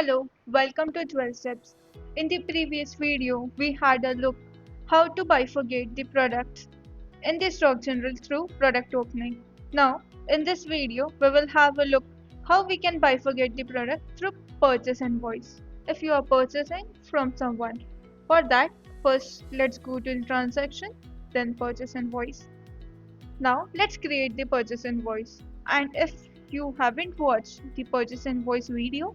Hello, welcome to JewelSteps. In the previous video, we had a look how to bifurcate the products in the stock general through product opening. Now, in this video, we will have a look how we can bifurcate the product through purchase invoice if you are purchasing from someone. For that, first let's go to the transaction, then purchase invoice. Now, let's create the purchase invoice. And if you haven't watched the purchase invoice video,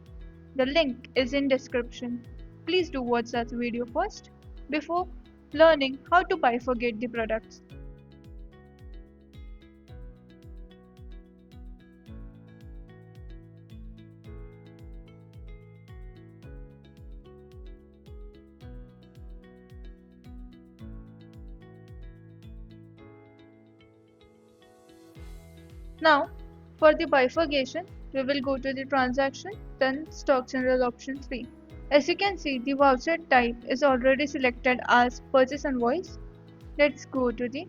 the link is in description. Please do watch that video first before learning how to bifurcate the products. Now, for the bifurcation, we will go to the transaction, then stock general option 3. As you can see, the voucher type is already selected as purchase invoice. Let's go to the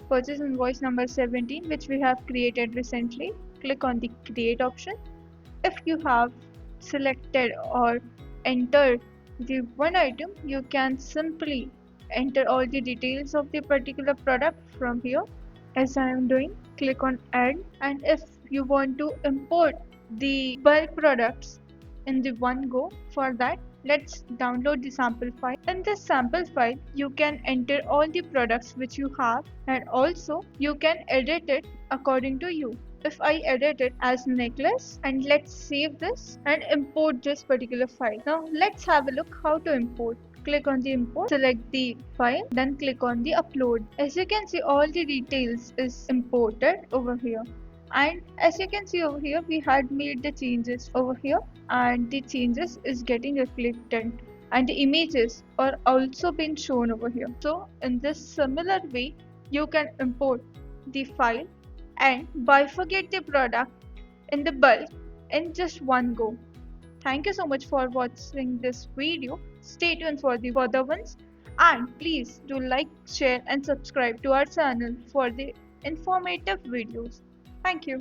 purchase invoice number 17, which we have created recently. Click on the create option. If you have selected or entered the one item, you can simply enter all the details of the particular product from here. As I am doing, click on add, and if you want to import the bulk products in the one go, for that let's download the sample file. In this sample file you can enter all the products which you have, and also you can edit it according to you. If I edit it as necklace, and let's save this and import this particular file. Now let's have a look how to import. Click on the import, select the file, then click on the upload. As you can see, all the details is imported over here. And as you can see over here, we had made the changes over here, and the changes is getting reflected, and the images are also being shown over here. So in this similar way, you can import the file and bifurcate the product in the bulk in just one go. Thank you so much for watching this video. Stay tuned for the further ones, and please do like, share and subscribe to our channel for the informative videos. Thank you.